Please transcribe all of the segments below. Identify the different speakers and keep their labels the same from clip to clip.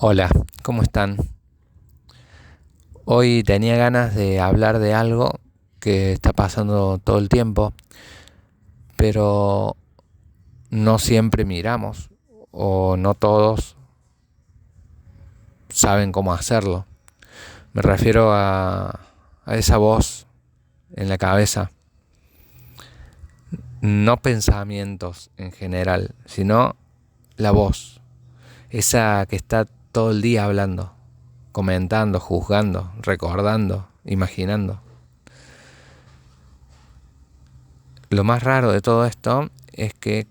Speaker 1: Hola, ¿cómo están? Hoy tenía ganas de hablar de algo que está pasando todo el tiempo, pero no siempre miramos o no todos saben cómo hacerlo. Me refiero a esa voz en la cabeza, no pensamientos en general, sino la voz, esa que está todo el día hablando, comentando, juzgando, recordando, imaginando. Lo más raro de todo esto es que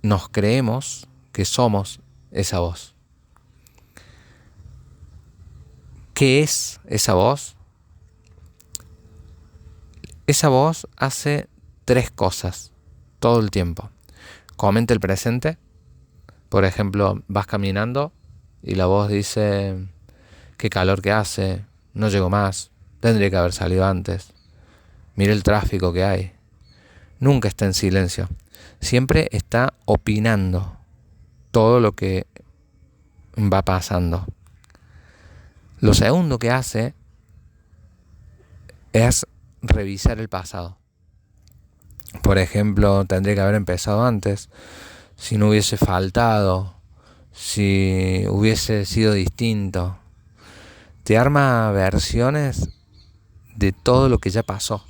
Speaker 1: nos creemos que somos esa voz. ¿Qué es esa voz? Esa voz hace tres cosas todo el tiempo. Comenta el presente. Por ejemplo, vas caminando y la voz dice: qué calor que hace, no llego más, tendría que haber salido antes, mira el tráfico que hay. Nunca está en silencio, siempre está opinando todo lo que va pasando. Lo segundo que hace es revisar el pasado. Por ejemplo, tendría que haber empezado antes, si no hubiese faltado, si hubiese sido distinto. Te arma versiones de todo lo que ya pasó,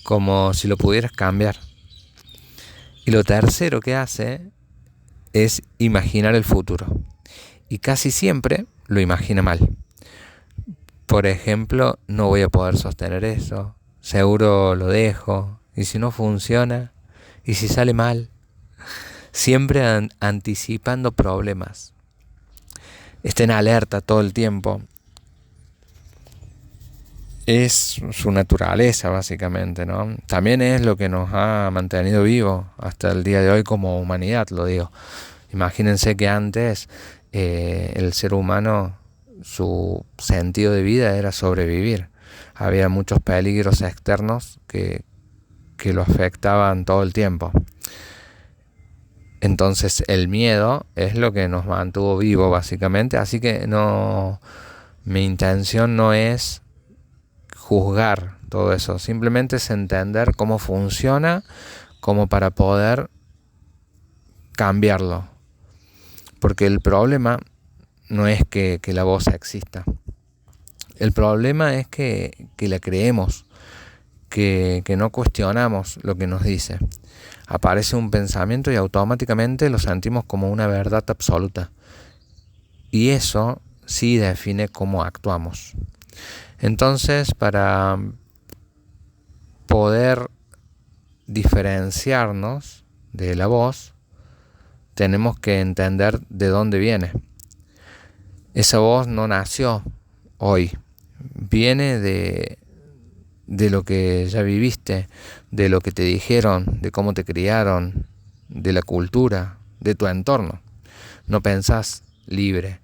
Speaker 1: como si lo pudieras cambiar. Y lo tercero que hace es imaginar el futuro. Y casi siempre lo imagina mal. Por ejemplo, no voy a poder sostener eso, seguro lo dejo, y si no funciona, y si sale mal, siempre anticipando problemas. Está en alerta todo el tiempo. Es su naturaleza, básicamente, ¿no? También es lo que nos ha mantenido vivos hasta el día de hoy como humanidad, lo digo. Imagínense que antes el ser humano, su sentido de vida era sobrevivir. Había muchos peligros externos que lo afectaban todo el tiempo. Entonces el miedo es lo que nos mantuvo vivo, básicamente. Así que no, mi intención no es juzgar todo eso, simplemente es entender cómo funciona, como para poder cambiarlo. Porque el problema no es que la voz exista. El problema es que la creemos, que no cuestionamos lo que nos dice. Aparece un pensamiento y automáticamente lo sentimos como una verdad absoluta. Y eso sí define cómo actuamos. Entonces, para poder diferenciarnos de la voz, tenemos que entender de dónde viene. Esa voz no nació hoy, viene de lo que ya viviste, de lo que te dijeron, de cómo te criaron, de la cultura, de tu entorno. No pensás libre,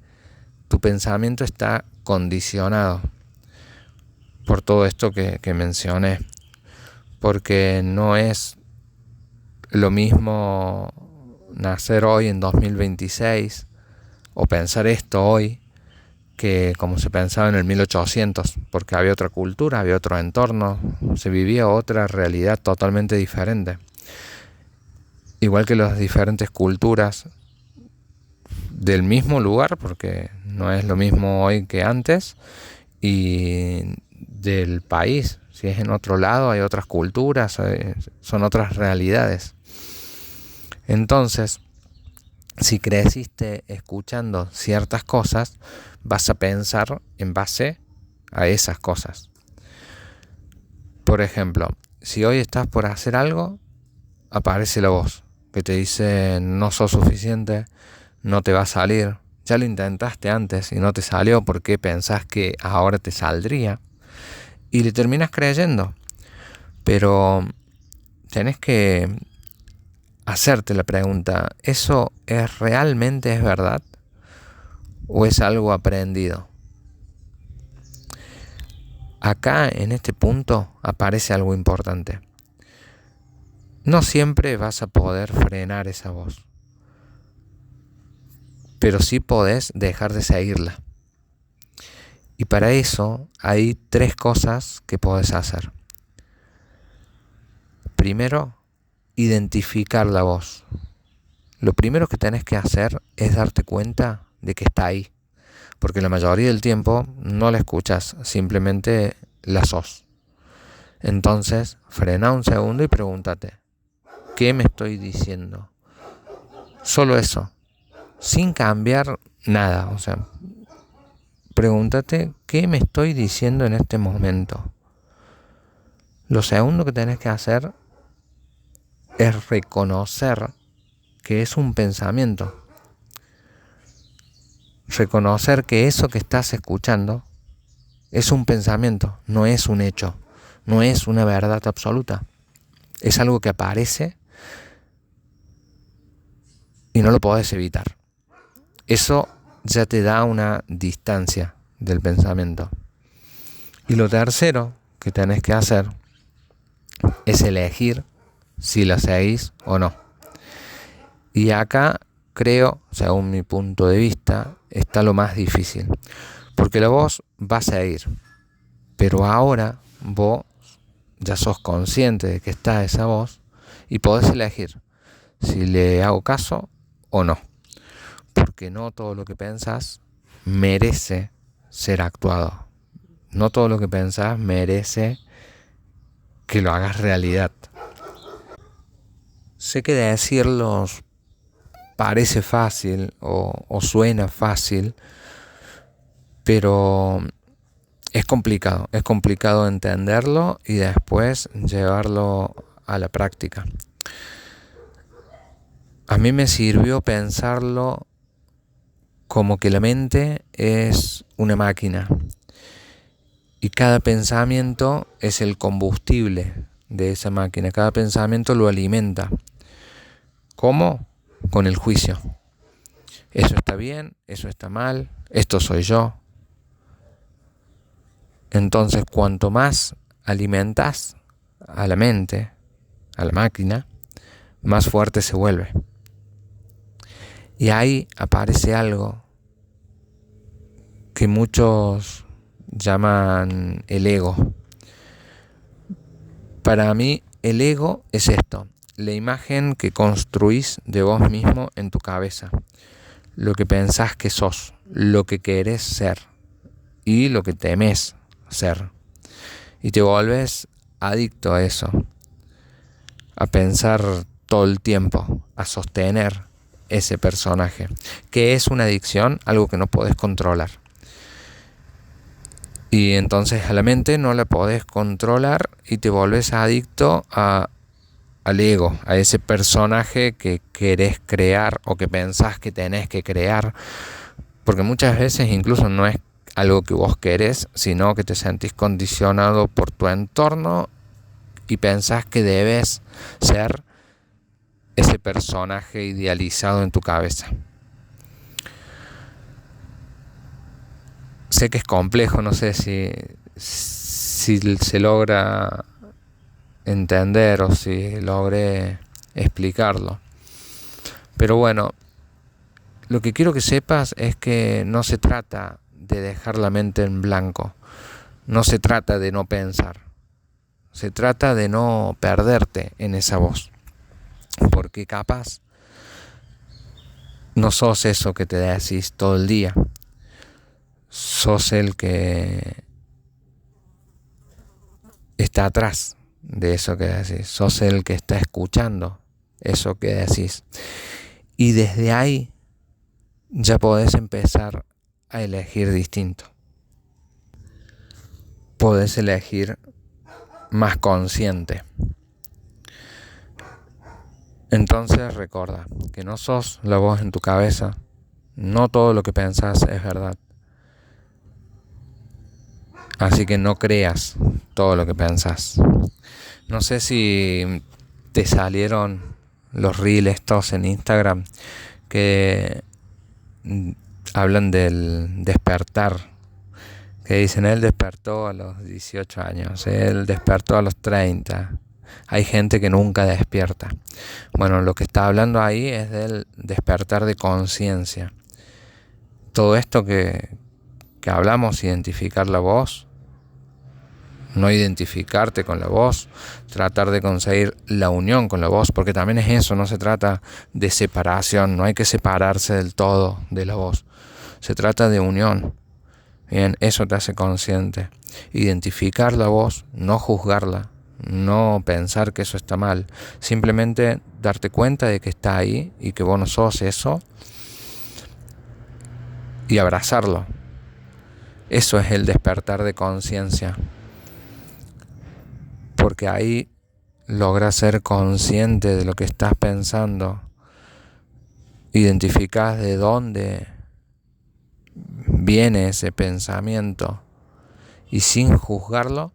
Speaker 1: tu pensamiento está condicionado por todo esto que mencioné, porque no es lo mismo nacer hoy en 2026 o pensar esto hoy que como se pensaba en el 1800, porque había otra cultura, había otro entorno, se vivía otra realidad totalmente diferente. Igual que las diferentes culturas del mismo lugar, porque no es lo mismo hoy que antes, y del país. Si es en otro lado hay otras culturas, son otras realidades. Entonces, si creciste escuchando ciertas cosas, vas a pensar en base a esas cosas. Por ejemplo, si hoy estás por hacer algo, aparece la voz que te dice: no sos suficiente, no te va a salir, ya lo intentaste antes y no te salió, ¿por qué pensás que ahora te saldría? Y le terminas creyendo. Pero tenés que hacerte la pregunta: ¿eso realmente es verdad? ¿O es algo aprendido? Acá, en este punto, aparece algo importante. No siempre vas a poder frenar esa voz, pero sí podés dejar de seguirla. Y para eso hay 3 cosas que podés hacer. Primero, identificar la voz. Lo primero que tenés que hacer es darte cuenta de que está ahí, porque la mayoría del tiempo no la escuchas, simplemente la sos. Entonces, frena un segundo y pregúntate, ¿qué me estoy diciendo? Solo eso, sin cambiar nada. O sea, pregúntate, ¿qué me estoy diciendo en este momento? Lo segundo que tenés que hacer es reconocer que es un pensamiento. Reconocer que eso que estás escuchando es un pensamiento, no es un hecho, no es una verdad absoluta. Es algo que aparece y no lo podés evitar. Eso ya te da una distancia del pensamiento. Y lo tercero que tenés que hacer es elegir si la seguís o no. Y acá creo, según mi punto de vista, está lo más difícil. Porque la voz va a seguir. Pero ahora vos ya sos consciente de que está esa voz y podés elegir si le hago caso o no. Porque no todo lo que pensás merece ser actuado. No todo lo que pensás merece que lo hagas realidad. Sé que decirlo parece fácil o suena fácil, pero es complicado entenderlo y después llevarlo a la práctica. A mí me sirvió pensarlo como que la mente es una máquina y cada pensamiento es el combustible de esa máquina, cada pensamiento lo alimenta. ¿Cómo? Con el juicio. Eso está bien, eso está mal, esto soy yo. Entonces, cuanto más alimentas a la mente, a la máquina, más fuerte se vuelve. Y ahí aparece algo que muchos llaman el ego. Para mí, el ego es esto: la imagen que construís de vos mismo en tu cabeza, lo que pensás que sos, lo que querés ser y lo que temés ser. Y te volves adicto a eso, a pensar todo el tiempo, a sostener ese personaje. ¿Qué es una adicción? Algo que no podés controlar. Y entonces a la mente no la podés controlar y te volves adicto al ego, a ese personaje que querés crear o que pensás que tenés que crear, porque muchas veces incluso no es algo que vos querés, sino que te sentís condicionado por tu entorno y pensás que debes ser ese personaje idealizado en tu cabeza. Sé que es complejo, no sé si se logra entender o si logré explicarlo. Pero bueno, lo que quiero que sepas es que no se trata de dejar la mente en blanco, no se trata de no pensar, se trata de no perderte en esa voz, porque capaz no sos eso que te decís todo el día, sos el que está atrás de eso que decís, sos el que está escuchando eso que decís, y desde ahí ya podés empezar a elegir distinto. Podés elegir más consciente. Entonces recuerda que no sos la voz en tu cabeza, no todo lo que pensás es verdad. Así que no creas todo lo que pensás. No sé si te salieron los reels estos en Instagram que hablan del despertar, que dicen él despertó a los 18 años, él despertó a los 30. Hay gente que nunca despierta. Bueno, lo que está hablando ahí es del despertar de conciencia. todo esto que hablamos, identificar la voz, no identificarte con la voz, tratar de conseguir la unión con la voz, porque también es eso, no se trata de separación, no hay que separarse del todo de la voz, se trata de unión. Bien, eso te hace consciente. Identificar la voz, no juzgarla, no pensar que eso está mal, simplemente darte cuenta de que está ahí y que vos no sos eso y abrazarlo. Eso es el despertar de conciencia, porque ahí logras ser consciente de lo que estás pensando, identificás de dónde viene ese pensamiento y sin juzgarlo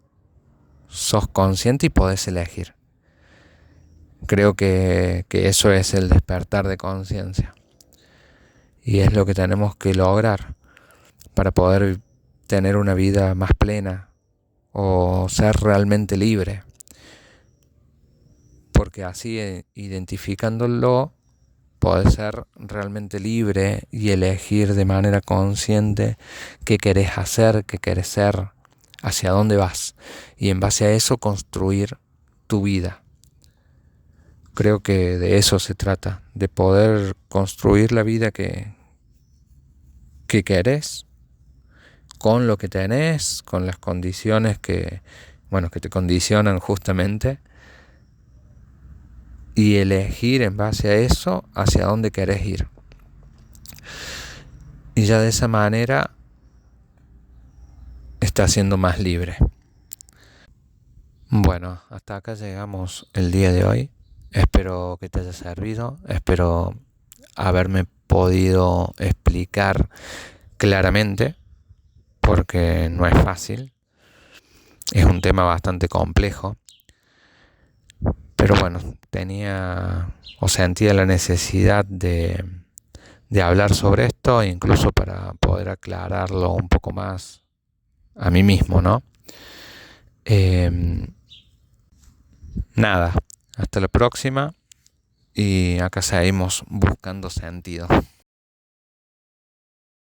Speaker 1: sos consciente y podés elegir. Creo que eso es el despertar de conciencia y es lo que tenemos que lograr para poder tener una vida más plena o ser realmente libre, porque así identificándolo podés ser realmente libre y elegir de manera consciente qué querés hacer, qué querés ser, hacia dónde vas, y en base a eso construir tu vida. Creo que de eso se trata, de poder construir la vida que querés, con lo que tenés, con las condiciones que te condicionan justamente, y elegir en base a eso hacia dónde querés ir. Y ya de esa manera estás siendo más libre. Bueno, hasta acá llegamos el día de hoy. Espero que te haya servido. Espero haberme podido explicar claramente, porque no es fácil. Es un tema bastante complejo. Pero bueno, sentía la necesidad de hablar sobre esto, incluso para poder aclararlo un poco más a mí mismo, ¿no? Nada, hasta la próxima y acá seguimos buscando sentido.